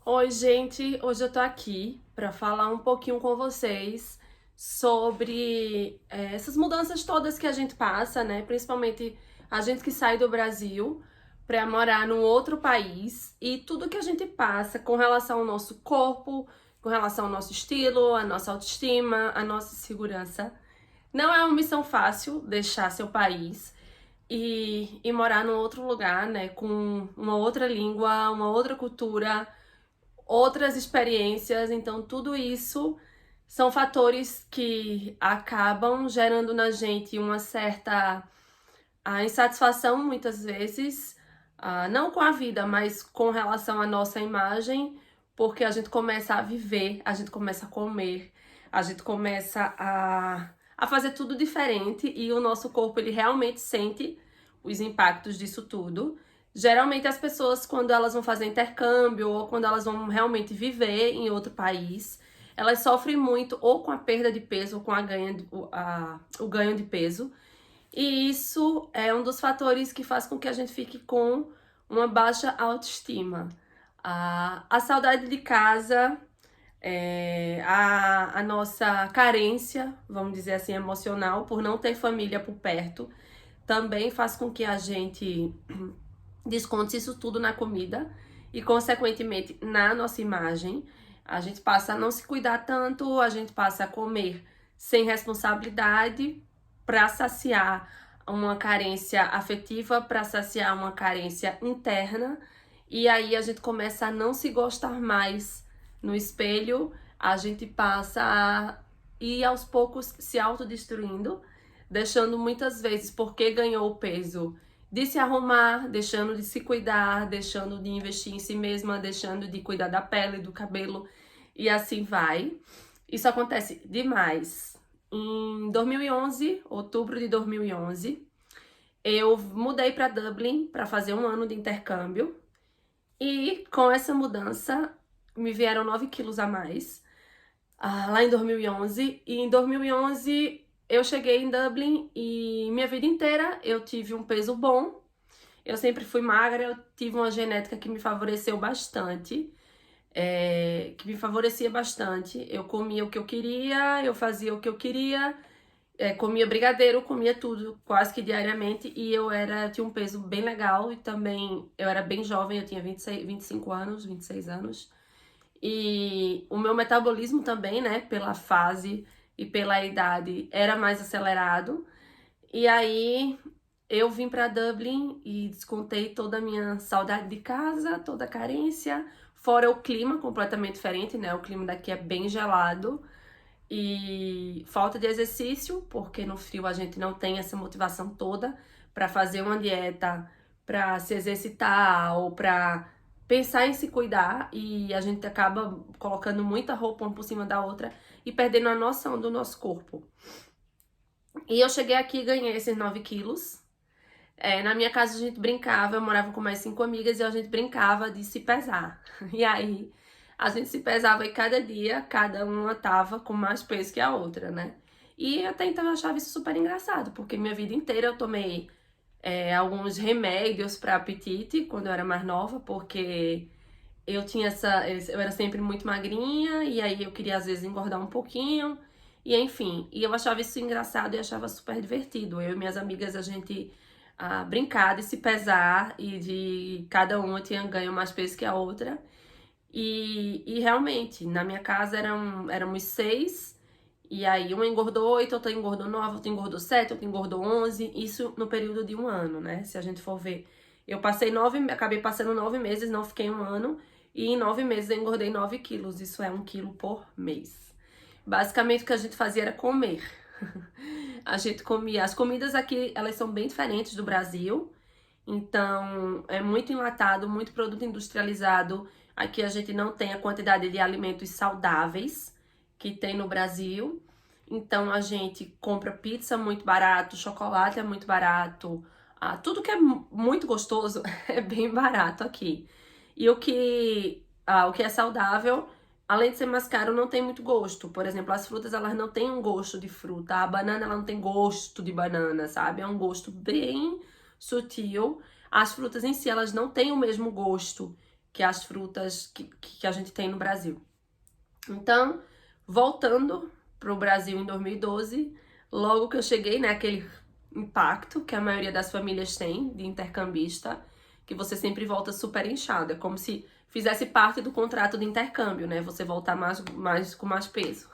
Oi, gente! Hoje eu tô aqui pra falar um pouquinho com vocês sobre essas mudanças todas que a gente passa, né? Principalmente a gente que sai do Brasil pra morar num outro país e tudo que a gente passa com relação ao nosso corpo, com relação ao nosso estilo, à nossa autoestima, à nossa segurança. Não é uma missão fácil deixar seu país e morar num outro lugar, né? Com uma outra língua, uma outra cultura, outras experiências, então tudo isso são fatores que acabam gerando na gente uma certa insatisfação muitas vezes, não com a vida, mas com relação à nossa imagem, porque a gente começa a viver, a gente começa a comer, a gente começa a fazer tudo diferente e o nosso corpo ele realmente sente os impactos disso tudo. Geralmente as pessoas, quando elas vão fazer intercâmbio ou quando elas vão realmente viver em outro país, elas sofrem muito ou com a perda de peso ou com o ganho de peso. E isso é um dos fatores que faz com que a gente fique com uma baixa autoestima. A saudade de casa, a nossa carência, vamos dizer assim, emocional, por não ter família por perto, também faz com que a gente desconte isso tudo na comida e, consequentemente, na nossa imagem. A gente passa a não se cuidar tanto, a gente passa a comer sem responsabilidade para saciar uma carência afetiva, para saciar uma carência interna, e aí a gente começa a não se gostar mais no espelho, a gente passa a ir aos poucos se autodestruindo, deixando muitas vezes porque ganhou o peso de se arrumar, deixando de se cuidar, deixando de investir em si mesma, deixando de cuidar da pele, do cabelo e assim vai. Isso acontece demais. Em 2011, outubro de 2011, eu mudei para Dublin para fazer um ano de intercâmbio e com essa mudança me vieram 9 quilos a mais lá em 2011. E em 2011 eu cheguei em Dublin e minha vida inteira eu tive um peso bom. Eu sempre fui magra, eu tive uma genética que me favoreceu bastante, que me favorecia bastante. Eu comia o que eu queria, eu fazia o que eu queria, comia brigadeiro, comia tudo quase que diariamente e eu tinha um peso bem legal e também eu era bem jovem, eu tinha 25 anos, 26 anos. E o meu metabolismo também, né, pela fase e pela idade, era mais acelerado. E aí eu vim para Dublin e descontei toda a minha saudade de casa, toda a carência, fora o clima completamente diferente, né? O clima daqui é bem gelado e falta de exercício, porque no frio a gente não tem essa motivação toda para fazer uma dieta, para se exercitar ou para pensar em se cuidar, e a gente acaba colocando muita roupa uma por cima da outra e perdendo a noção do nosso corpo. E eu cheguei aqui e ganhei esses 9 quilos. Na minha casa a gente brincava, eu morava com mais 5 amigas e a gente brincava de se pesar. E aí a gente se pesava e cada dia cada uma tava com mais peso que a outra, né? E até então eu achava isso super engraçado, porque minha vida inteira eu tomei alguns remédios para apetite quando eu era mais nova, porque eu era sempre muito magrinha e aí eu queria às vezes engordar um pouquinho. E enfim, e eu achava isso engraçado e achava super divertido. Eu e minhas amigas, a gente brincar de se pesar e de cada uma tinha ganho mais peso que a outra. E realmente, na minha casa éramos 6, e aí uma engordou 8, outra engordou 9, outra engordou 7, outra engordou 11, isso no período de um ano, né? Se a gente for ver. Eu acabei passando 9 meses, não fiquei um ano, e em 9 meses eu engordei 9 quilos, isso é 1 quilo por mês. Basicamente o que a gente fazia era comer. A gente comia. As comidas aqui, elas são bem diferentes do Brasil. Então, é muito enlatado, muito produto industrializado. Aqui a gente não tem a quantidade de alimentos saudáveis que tem no Brasil. Então, a gente compra pizza muito barato, chocolate é muito barato. Tudo que é muito gostoso é bem barato aqui. E o que é saudável, além de ser mais caro, não tem muito gosto. Por exemplo, as frutas, elas não têm um gosto de fruta. A banana, ela não tem gosto de banana, sabe? É um gosto bem sutil. As frutas em si, elas não têm o mesmo gosto que as frutas que a gente tem no Brasil. Então, voltando pro Brasil em 2012, logo que eu cheguei, né, aquele impacto que a maioria das famílias tem de intercambista, que você sempre volta super inchado, é como se fizesse parte do contrato de intercâmbio, né, você voltar com mais peso.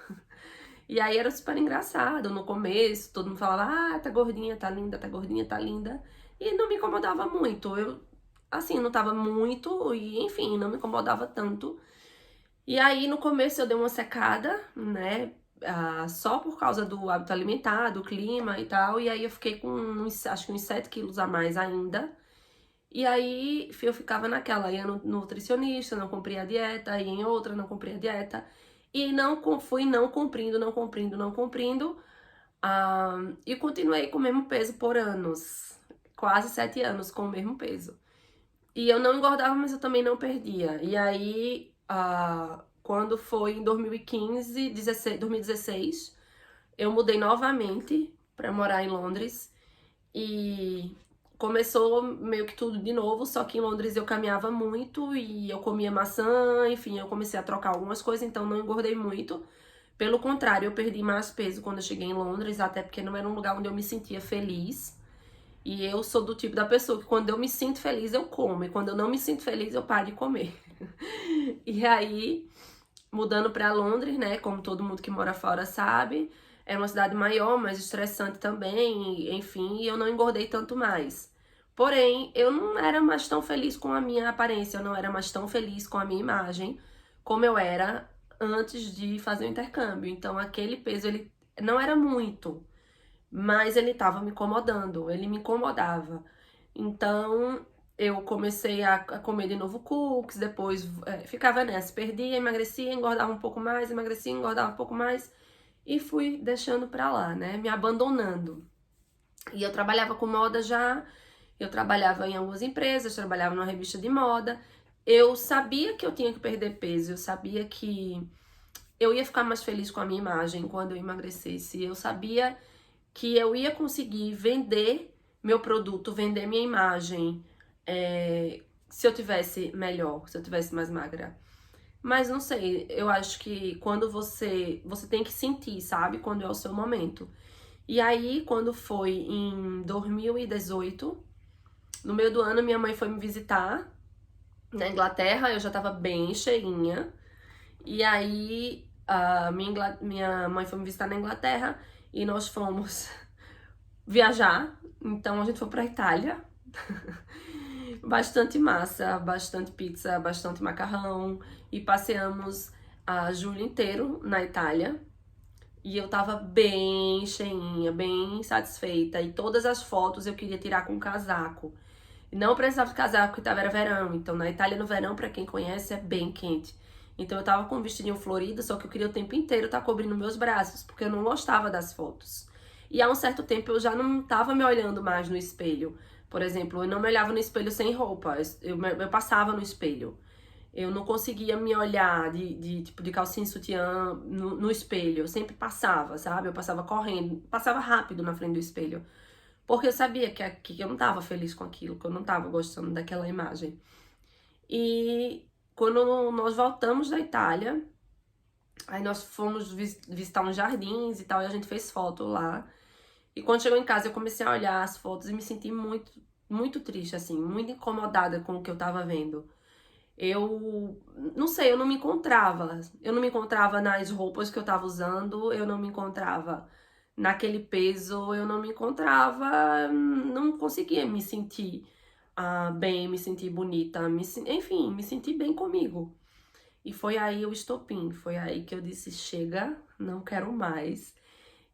E aí era super engraçado, no começo, todo mundo falava, tá gordinha, tá linda, tá gordinha, tá linda, e não me incomodava muito, eu, assim, não tava muito, e enfim, não me incomodava tanto. E aí, no começo, eu dei uma secada, né? Só por causa do hábito alimentar, do clima e tal. E aí, eu fiquei com acho que uns 7 quilos a mais ainda. E aí, eu ficava naquela, ia no nutricionista, não cumpria a dieta, ia em outra, não cumpria a dieta. E fui não cumprindo, não cumprindo, não cumprindo. E continuei com o mesmo peso por anos. Quase 7 anos com o mesmo peso. E eu não engordava, mas eu também não perdia. E aí, quando foi em 2016, eu mudei novamente para morar em Londres. E começou meio que tudo de novo, só que em Londres eu caminhava muito e eu comia maçã, enfim, eu comecei a trocar algumas coisas, então não engordei muito. Pelo contrário, eu perdi mais peso quando eu cheguei em Londres, até porque não era um lugar onde eu me sentia feliz. E eu sou do tipo da pessoa que quando eu me sinto feliz, eu como. E quando eu não me sinto feliz, eu paro de comer. E aí, mudando pra Londres, né? Como todo mundo que mora fora sabe, é uma cidade maior, mais estressante também. Enfim, e eu não engordei tanto mais. Porém, eu não era mais tão feliz com a minha aparência. Eu não era mais tão feliz com a minha imagem como eu era antes de fazer o intercâmbio. Então, aquele peso, ele não era muito. Mas ele tava me incomodando, ele me incomodava. Então eu comecei a comer de novo cookies, depois ficava nessa, perdia, emagrecia, engordava um pouco mais, emagrecia, engordava um pouco mais e fui deixando pra lá, né? Me abandonando. E eu trabalhava com moda já, eu trabalhava em algumas empresas, trabalhava numa revista de moda. Eu sabia que eu tinha que perder peso, eu sabia que eu ia ficar mais feliz com a minha imagem quando eu emagrecesse. Eu sabia que eu ia conseguir vender meu produto, vender minha imagem, se eu tivesse melhor, se eu tivesse mais magra. Mas não sei, eu acho que quando você tem que sentir, sabe? Quando é o seu momento. E aí, quando foi em 2018, no meio do ano, minha mãe foi me visitar na Inglaterra, eu já tava bem cheinha. E aí, minha mãe foi me visitar na Inglaterra e nós fomos viajar. Então a gente foi pra Itália. Bastante massa, bastante pizza, bastante macarrão. E passeamos a julho inteiro na Itália. E eu tava bem cheinha, bem satisfeita. E todas as fotos eu queria tirar com casaco. E não precisava de casaco, porque era verão. Então na Itália no verão, pra quem conhece, é bem quente. Então eu tava com um vestidinho florido, só que eu queria o tempo inteiro estar cobrindo meus braços, porque eu não gostava das fotos. E há um certo tempo eu já não tava me olhando mais no espelho. Por exemplo, eu não me olhava no espelho sem roupa, eu passava no espelho. Eu não conseguia me olhar tipo de calcinha e sutiã no espelho. Eu sempre passava, sabe? Eu passava correndo, passava rápido na frente do espelho. Porque eu sabia que eu não tava feliz com aquilo, que eu não tava gostando daquela imagem. E quando nós voltamos da Itália, aí nós fomos visitar uns jardins e tal, e a gente fez foto lá. E quando chegou em casa, eu comecei a olhar as fotos e me senti muito, muito triste, assim, muito incomodada com o que eu tava vendo. Eu não sei, eu não me encontrava. Eu não me encontrava nas roupas que eu tava usando, eu não me encontrava naquele peso, eu não me encontrava, não conseguia me sentir bem, me sentir bonita, enfim, me sentir bem comigo. E foi aí o estopim, foi aí que eu disse, chega, não quero mais.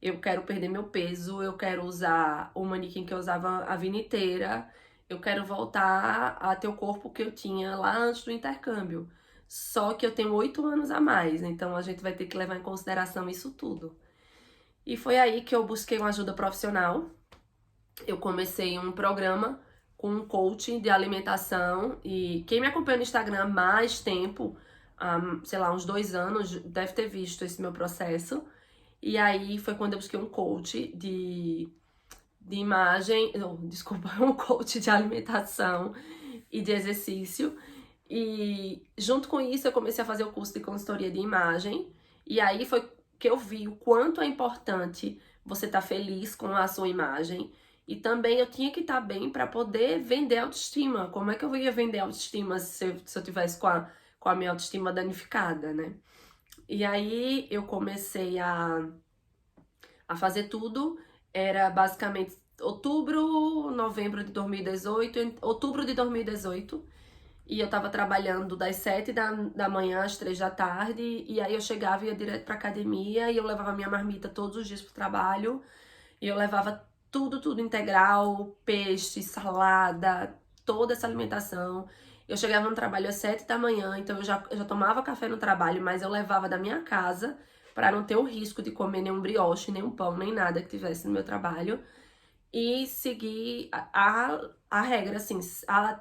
Eu quero perder meu peso, eu quero usar o manequim que eu usava a vida inteira, eu quero voltar a ter o corpo que eu tinha lá antes do intercâmbio. Só que eu tenho 8 anos a mais, então a gente vai ter que levar em consideração isso tudo. E foi aí que eu busquei uma ajuda profissional. Eu comecei um programa com um coach de alimentação e quem me acompanha no Instagram há mais tempo, sei lá, uns 2 anos, deve ter visto esse meu processo. E aí foi quando eu busquei um coach de imagem, não, desculpa, um coach de alimentação e de exercício. E junto com isso eu comecei a fazer o curso de consultoria de imagem. E aí foi que eu vi o quanto é importante você estar feliz com a sua imagem. E também eu tinha que estar bem para poder vender autoestima. Como é que eu ia vender autoestima se eu tivesse com a minha autoestima danificada, né? E aí eu comecei a fazer tudo. Era basicamente outubro, novembro de 2018, outubro de 2018. E eu tava trabalhando das 7 da manhã às 3 da tarde. E aí eu chegava e ia direto pra academia. E eu levava minha marmita todos os dias pro trabalho. E eu levava tudo integral, peixe, salada, toda essa alimentação. Eu chegava no trabalho às 7 da manhã, então eu já tomava café no trabalho, mas eu levava da minha casa para não ter o risco de comer nenhum brioche, nenhum pão, nem nada que tivesse no meu trabalho. E seguir a regra, assim,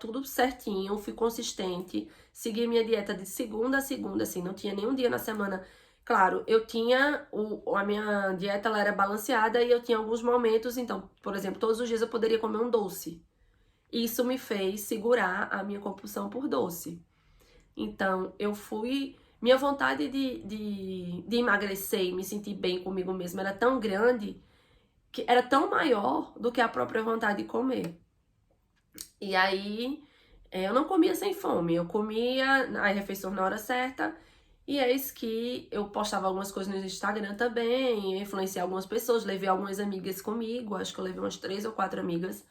tudo certinho, fui consistente, segui minha dieta de segunda a segunda, assim, não tinha nenhum dia na semana. Claro, eu tinha, a minha dieta ela era balanceada e eu tinha alguns momentos, então, por exemplo, todos os dias eu poderia comer um doce. Isso me fez segurar a minha compulsão por doce. Então, minha vontade de emagrecer e me sentir bem comigo mesma era tão grande que era tão maior do que a própria vontade de comer. E aí, eu não comia sem fome, eu comia as refeições na hora certa, e eis que eu postava algumas coisas no Instagram também, influenciei algumas pessoas, levei algumas amigas comigo, acho que eu levei umas 3 ou 4 amigas.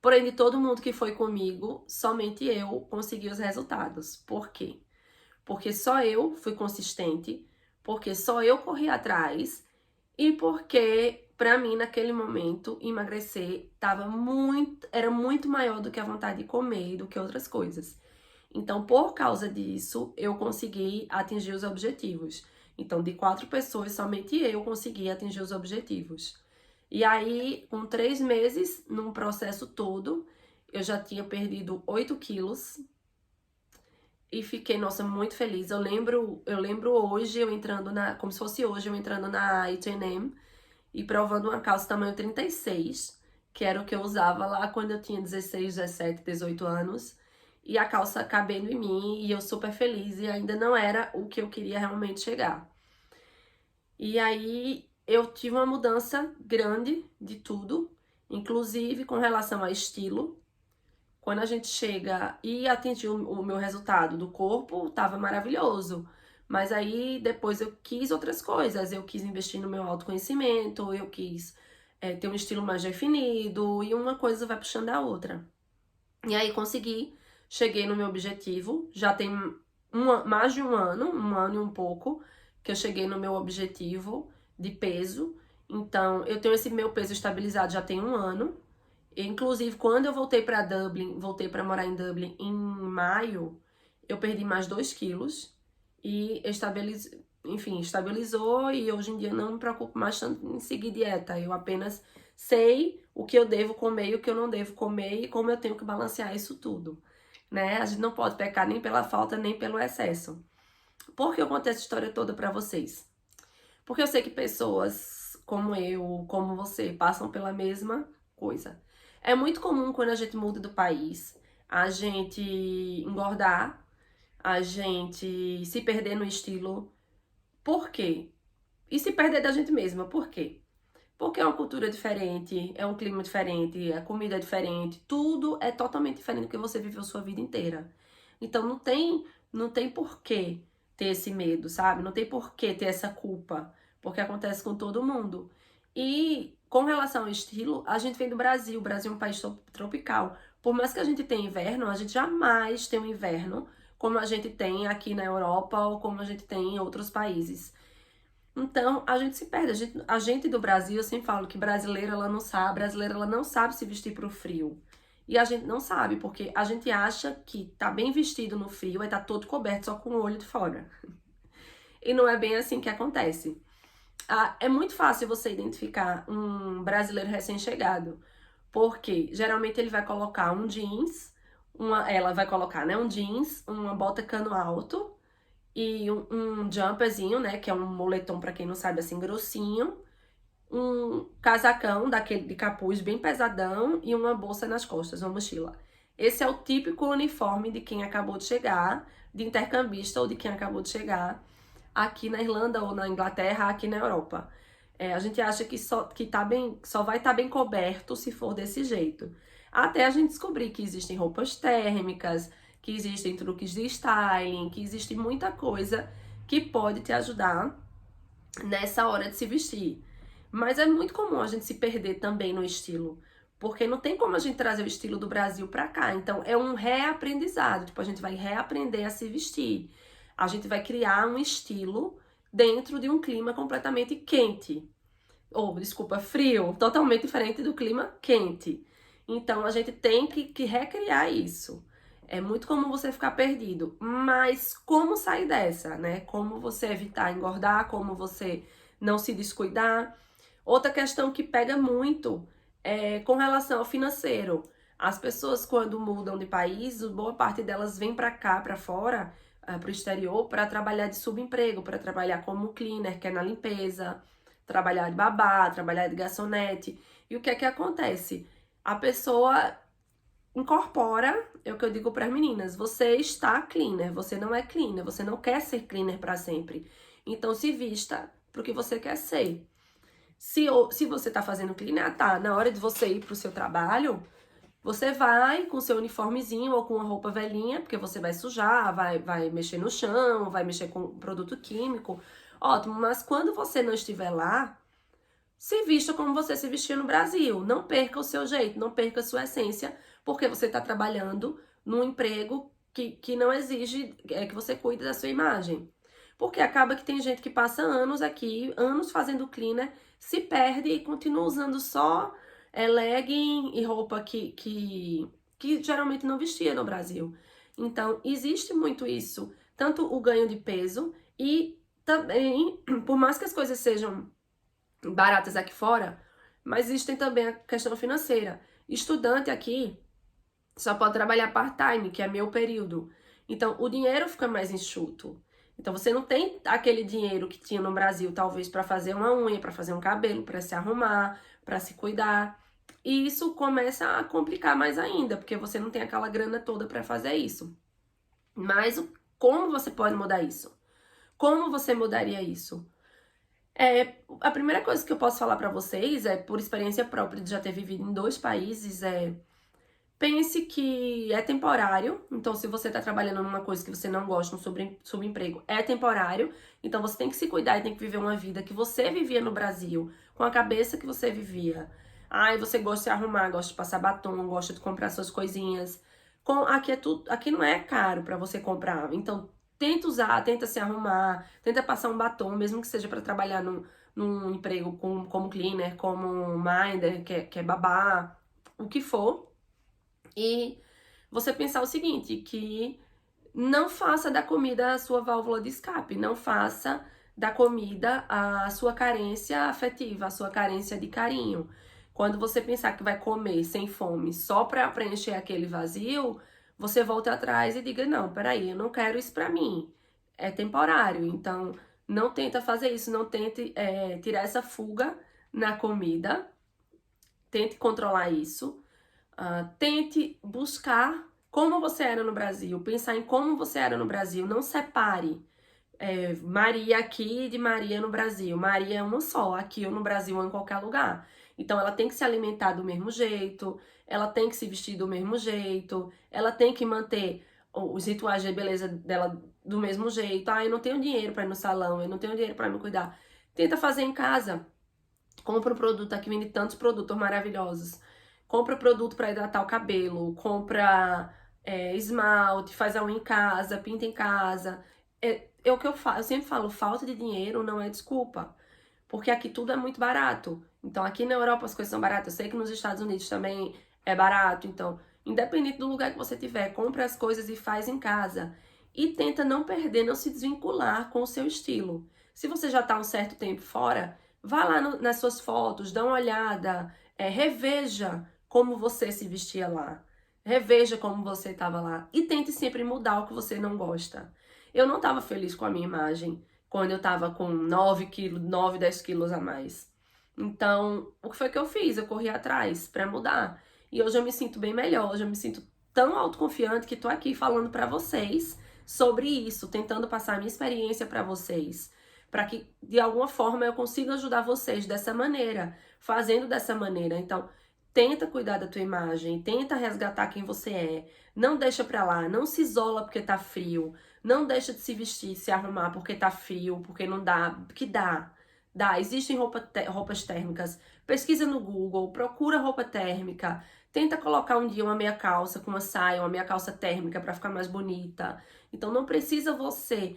Porém, de todo mundo que foi comigo, somente eu consegui os resultados. Por quê? Porque só eu fui consistente, porque só eu corri atrás e porque, pra mim, naquele momento, emagrecer era muito maior do que a vontade de comer e do que outras coisas. Então, por causa disso, eu consegui atingir os objetivos. Então, de 4 pessoas, somente eu consegui atingir os objetivos. E aí, com 3 meses, num processo todo, eu já tinha perdido 8 quilos e fiquei, nossa, muito feliz. Eu lembro hoje, eu entrando como se fosse hoje, eu entrando na H&M e provando uma calça tamanho 36, que era o que eu usava lá quando eu tinha 16, 17, 18 anos. E a calça cabendo em mim e eu super feliz e ainda não era o que eu queria realmente chegar. E aí eu tive uma mudança grande de tudo, inclusive com relação a estilo. Quando a gente chega e atingiu o meu resultado do corpo, tava maravilhoso. Mas aí depois eu quis outras coisas. Eu quis investir no meu autoconhecimento, eu quis ter um estilo mais definido, e uma coisa vai puxando a outra. E aí consegui, cheguei no meu objetivo. Já tem mais de um ano e um pouco, que eu cheguei no meu objetivo de peso. Então eu tenho esse meu peso estabilizado já tem um ano. Inclusive, quando eu voltei para Dublin, voltei para morar em Dublin em maio, eu perdi mais 2 quilos e estabilizou, e hoje em dia não me preocupo mais tanto em seguir dieta. Eu apenas sei o que eu devo comer e o que eu não devo comer e como eu tenho que balancear isso tudo, né? A gente não pode pecar nem pela falta nem pelo excesso. Por que eu contei essa história toda para vocês? Porque eu sei que pessoas como eu, como você, passam pela mesma coisa. É muito comum quando a gente muda do país, a gente engordar, a gente se perder no estilo. Por quê? E se perder da gente mesma, por quê? Porque é uma cultura diferente, é um clima diferente, a comida é diferente, tudo é totalmente diferente do que você viveu sua vida inteira. Então não tem porquê ter esse medo, sabe? Não tem porquê ter essa culpa, porque acontece com todo mundo. E com relação ao estilo, a gente vem do Brasil, o Brasil é um país tropical. Por mais que a gente tenha inverno, a gente jamais tem um inverno como a gente tem aqui na Europa ou como a gente tem em outros países. Então, a gente se perde. A gente do Brasil, eu sempre falo que brasileira ela não sabe se vestir pro frio. E a gente não sabe, porque a gente acha que tá bem vestido no frio, aí tá todo coberto só com o olho de fora. E não é bem assim que acontece. É muito fácil você identificar um brasileiro recém-chegado, porque geralmente ele vai colocar um jeans, ela vai colocar, né, um jeans, uma bota cano alto, e um jumperzinho, né, que é um moletom, pra quem não sabe, assim, grossinho, um casacão daquele de capuz bem pesadão e uma bolsa nas costas, uma mochila. Esse é o típico uniforme de quem acabou de chegar, de intercambista ou de quem acabou de chegar aqui na Irlanda ou na Inglaterra, aqui na Europa. A gente acha que só vai estar bem coberto se for desse jeito. Até a gente descobrir que existem roupas térmicas, que existem truques de styling, que existe muita coisa que pode te ajudar nessa hora de se vestir. Mas é muito comum a gente se perder também no estilo, porque não tem como a gente trazer o estilo do Brasil pra cá. Então é um reaprendizado, tipo, a gente vai reaprender a se vestir. A gente vai criar um estilo dentro de um clima completamente quente. Ou, desculpa, frio, totalmente diferente do clima quente. Então a gente tem que recriar isso. É muito comum você ficar perdido, mas como sair dessa, né? Como você evitar engordar, como você não se descuidar. Outra questão que pega muito é com relação ao financeiro. As pessoas, quando mudam de país, boa parte delas vem para cá, para fora, para o exterior, para trabalhar de subemprego, para trabalhar como cleaner, que é na limpeza, trabalhar de babá, trabalhar de garçonete. E o que é que acontece? A pessoa incorpora, é o que eu digo para as meninas, você está cleaner, você não é cleaner, você não quer ser cleaner para sempre. Então se vista pro que você quer ser. Se você tá fazendo cleaner, tá, na hora de você ir pro seu trabalho, você vai com seu uniformezinho ou com uma roupa velhinha, porque você vai sujar, vai mexer no chão, vai mexer com produto químico. Ótimo, mas quando você não estiver lá, se vista como você se vestia no Brasil. Não perca o seu jeito, não perca a sua essência, porque você está trabalhando num emprego que não exige que você cuide da sua imagem. Porque acaba que tem gente que passa anos aqui, anos fazendo cleaner, se perde e continua usando só legging e roupa que geralmente não vestia no Brasil. Então, existe muito isso. Tanto o ganho de peso e também, por mais que as coisas sejam baratas aqui fora, mas existem também a questão financeira. Estudante aqui só pode trabalhar part-time, que é meu período. Então, o dinheiro fica mais enxuto. Então, você não tem aquele dinheiro que tinha no Brasil, talvez, para fazer uma unha, para fazer um cabelo, para se arrumar, para se cuidar. E isso começa a complicar mais ainda, porque você não tem aquela grana toda para fazer isso. Mas como você pode mudar isso? Como você mudaria isso? A primeira coisa que eu posso falar pra vocês por experiência própria de já ter vivido em 2 países, pense que é temporário. Então, se você tá trabalhando numa coisa que você não gosta, um subemprego, é temporário. Então, você tem que se cuidar e tem que viver uma vida que você vivia no Brasil, com a cabeça que você vivia. Ai, você gosta de se arrumar, gosta de passar batom, gosta de comprar suas coisinhas. Aqui é tudo, aqui não é caro pra você comprar. Então, tenta usar, tenta se arrumar, tenta passar um batom, mesmo que seja pra trabalhar num emprego como cleaner, como minder, que é babá, o que for. E você pensar o seguinte, que não faça da comida a sua válvula de escape, não faça da comida a sua carência afetiva, a sua carência de carinho. Quando você pensar que vai comer sem fome só para preencher aquele vazio, você volta atrás e diga, não, peraí, eu não quero isso pra mim. É temporário, então não tenta fazer isso, não tente tirar essa fuga na comida, tente controlar isso. Tente buscar como você era no Brasil, pensar em como você era no Brasil, não separe Maria aqui de Maria no Brasil. Maria é uma só, aqui ou no Brasil ou em qualquer lugar. Então ela tem que se alimentar do mesmo jeito, ela tem que se vestir do mesmo jeito, ela tem que manter os rituais de beleza dela do mesmo jeito. Ah, eu não tenho dinheiro para ir no salão, eu não tenho dinheiro para me cuidar. Tenta fazer em casa. Compra um produto, aqui vende tantos produtos maravilhosos. Compra produto para hidratar o cabelo, compra esmalte, faz a unha em casa, pinta em casa. É o que eu falo, eu sempre falo, falta de dinheiro não é desculpa. Porque aqui tudo é muito barato. Então aqui na Europa as coisas são baratas. Eu sei que nos Estados Unidos também é barato. Então, independente do lugar que você tiver, compra as coisas e faz em casa. E tenta não perder, não se desvincular com o seu estilo. Se você já está um certo tempo fora, vá lá nas suas fotos, dá uma olhada, reveja como você se vestia lá. Reveja como você estava lá. E tente sempre mudar o que você não gosta. Eu não estava feliz com a minha imagem quando eu estava com 9 quilos, 9, 10 quilos a mais. Então, o que foi que eu fiz? Eu corri atrás para mudar. E hoje eu me sinto bem melhor, hoje eu me sinto tão autoconfiante que tô aqui falando pra vocês sobre isso, tentando passar a minha experiência pra vocês, para que de alguma forma eu consiga ajudar vocês dessa maneira, fazendo dessa maneira. Então, tenta cuidar da tua imagem, tenta resgatar quem você é, não deixa pra lá, não se isola porque tá frio, não deixa de se vestir, se arrumar porque tá frio, porque não dá, porque dá. Dá, existem roupas térmicas. Pesquisa no Google, procura roupa térmica. Tenta colocar um dia uma meia calça com uma saia, uma meia calça térmica para ficar mais bonita. Então não precisa você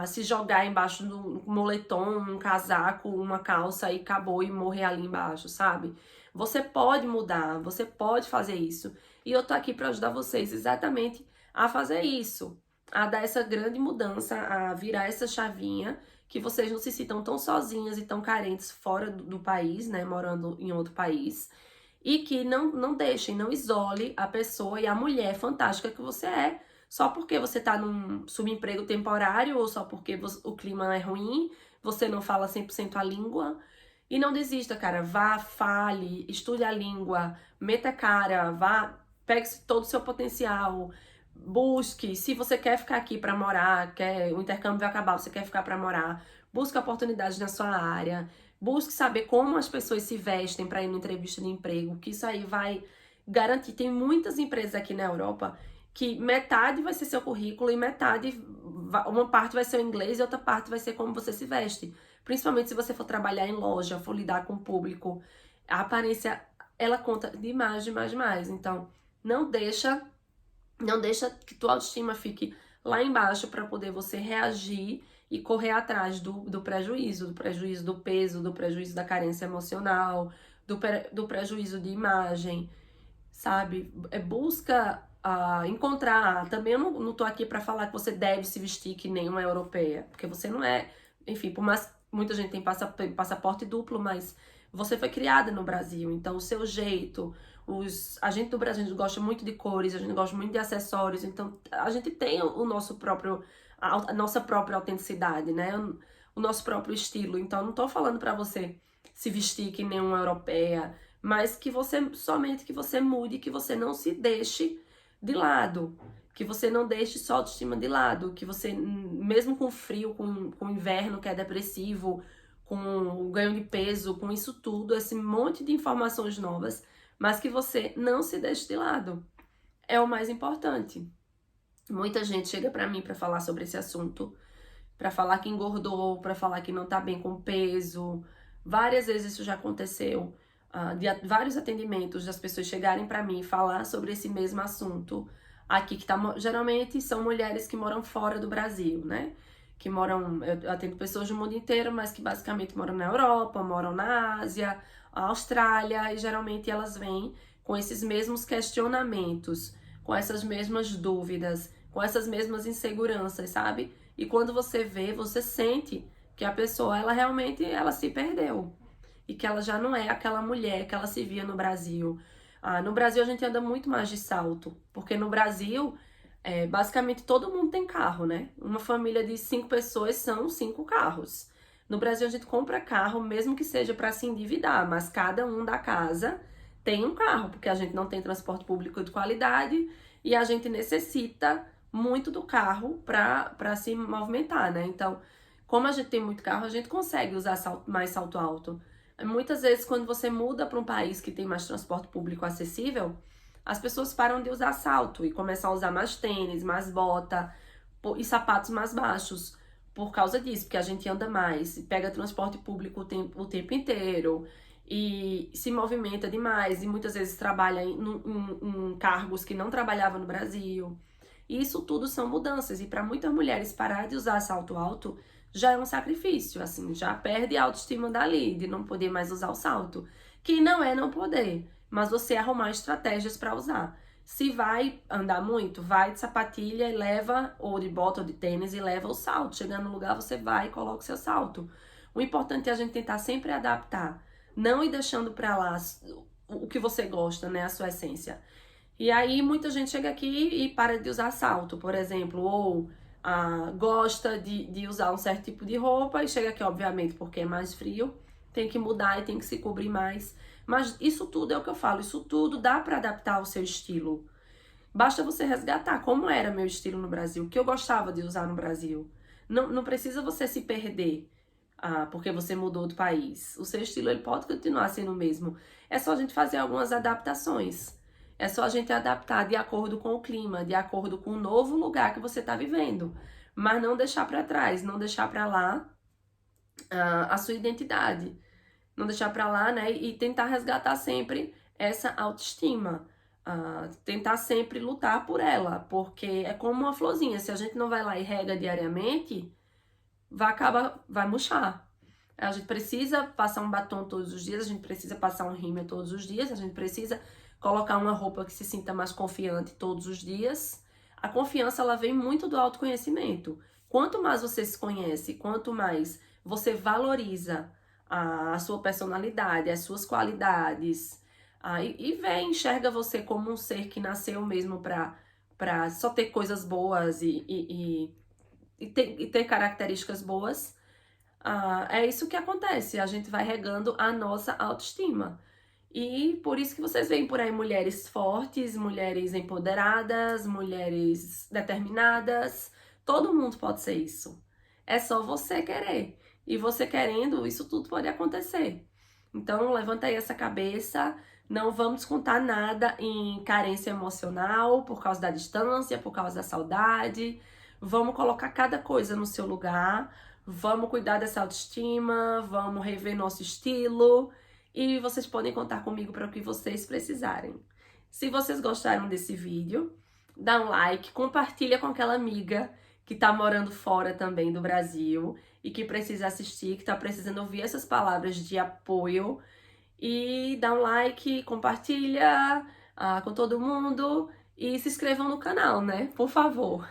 se jogar embaixo do moletom, um casaco, uma calça e acabou e morrer ali embaixo, sabe? Você pode mudar, você pode fazer isso. E eu tô aqui para ajudar vocês exatamente a fazer isso, a dar essa grande mudança, a virar essa chavinha, que vocês não se sintam tão sozinhas e tão carentes fora do país, né, morando em outro país, e que não deixem, não isole a pessoa e a mulher fantástica que você é, só porque você tá num subemprego temporário ou só porque o clima é ruim, você não fala 100% a língua. E não desista, cara, vá, fale, estude a língua, meta a cara, vá, pegue todo o seu potencial, busque, se você quer ficar aqui para morar, o intercâmbio vai acabar, você quer ficar para morar, busque oportunidades na sua área, busque saber como as pessoas se vestem para ir na entrevista de emprego, que isso aí vai garantir. Tem muitas empresas aqui na Europa que metade vai ser seu currículo e metade, uma parte vai ser o inglês e outra parte vai ser como você se veste. Principalmente se você for trabalhar em loja, for lidar com o público, a aparência, ela conta demais, demais, demais. Então, não deixa que tua autoestima fique lá embaixo para poder você reagir e correr atrás do prejuízo do peso, do prejuízo da carência emocional, do prejuízo de imagem, sabe? Busca encontrar. Também eu não tô aqui para falar que você deve se vestir que nem uma europeia, porque você não é. Enfim, por mais muita gente tem passaporte duplo, mas você foi criada no Brasil, então o seu jeito, a gente do Brasil, a gente gosta muito de cores, a gente gosta muito de acessórios, então a gente tem o nosso próprio, a nossa própria autenticidade, né? O nosso próprio estilo. Então não tô falando pra você se vestir que nem uma europeia, mas que você mude, que você não se deixe de lado, que você não deixe sua autoestima de lado, que você, mesmo com frio, com inverno que é depressivo, com o ganho de peso, com isso tudo, esse monte de informações novas, mas que você não se deixe de lado. É o mais importante. Muita gente chega pra mim pra falar sobre esse assunto, pra falar que engordou, pra falar que não tá bem com peso. Várias vezes isso já aconteceu. De vários atendimentos das pessoas chegarem pra mim e falar sobre esse mesmo assunto. Aqui que geralmente são mulheres que moram fora do Brasil, né? Que moram, eu atendo pessoas do mundo inteiro, mas que basicamente moram na Europa, moram na Ásia, Austrália, e geralmente elas vêm com esses mesmos questionamentos, com essas mesmas dúvidas, com essas mesmas inseguranças, sabe? E quando você vê, você sente que a pessoa, ela realmente, ela se perdeu. E que ela já não é aquela mulher que ela se via no Brasil. No Brasil a gente anda muito mais de salto, porque no Brasil, basicamente todo mundo tem carro, né? Uma família de 5 pessoas são 5 carros. No Brasil a gente compra carro, mesmo que seja para se endividar, mas cada um da casa tem um carro, porque a gente não tem transporte público de qualidade e a gente necessita muito do carro para se movimentar, né? Então, como a gente tem muito carro, a gente consegue usar mais salto alto. Muitas vezes, quando você muda para um país que tem mais transporte público acessível, as pessoas param de usar salto e começam a usar mais tênis, mais bota e sapatos mais baixos por causa disso, porque a gente anda mais, pega transporte público o tempo inteiro e se movimenta demais e muitas vezes trabalha em cargos que não trabalhava no Brasil. E isso tudo são mudanças, e para muitas mulheres parar de usar salto alto já é um sacrifício, assim, já perde a autoestima dali, de não poder mais usar o salto. Que não é não poder, mas você arrumar estratégias para usar. Se vai andar muito, vai de sapatilha e leva, ou de bota ou de tênis e leva o salto. Chegando no lugar, você vai e coloca o seu salto. O importante é a gente tentar sempre adaptar, não ir deixando para lá o que você gosta, né, a sua essência. E aí muita gente chega aqui e para de usar salto, por exemplo, ou gosta de usar um certo tipo de roupa e chega aqui, obviamente, porque é mais frio, tem que mudar e tem que se cobrir mais. Mas isso tudo é o que eu falo, isso tudo dá para adaptar ao seu estilo. Basta você resgatar como era meu estilo no Brasil, o que eu gostava de usar no Brasil. Não precisa você se perder porque você mudou do país. O seu estilo ele pode continuar sendo o mesmo. É só a gente fazer algumas adaptações. É só a gente adaptar de acordo com o clima, de acordo com o novo lugar que você está vivendo. Mas não deixar para trás, não deixar para lá a sua identidade. Não deixar para lá, né? E tentar resgatar sempre essa autoestima. Tentar sempre lutar por ela, porque é como uma florzinha. Se a gente não vai lá e rega diariamente, vai murchar. A gente precisa passar um batom todos os dias, a gente precisa passar um rímel todos os dias, a gente precisa colocar uma roupa que se sinta mais confiante todos os dias. A confiança, ela vem muito do autoconhecimento. Quanto mais você se conhece, quanto mais você valoriza a sua personalidade, as suas qualidades, enxerga você como um ser que nasceu mesmo para só ter coisas boas e ter características boas, é isso que acontece. A gente vai regando a nossa autoestima. E por isso que vocês veem por aí mulheres fortes, mulheres empoderadas, mulheres determinadas. Todo mundo pode ser isso. É só você querer. E você querendo, isso tudo pode acontecer. Então, levanta aí essa cabeça. Não vamos descontar nada em carência emocional por causa da distância, por causa da saudade. Vamos colocar cada coisa no seu lugar. Vamos cuidar dessa autoestima. Vamos rever nosso estilo. E vocês podem contar comigo para o que vocês precisarem. Se vocês gostaram desse vídeo, dá um like, compartilha com aquela amiga que tá morando fora também do Brasil e que precisa assistir, que tá precisando ouvir essas palavras de apoio. E dá um like, compartilha com todo mundo e se inscrevam no canal, né? Por favor.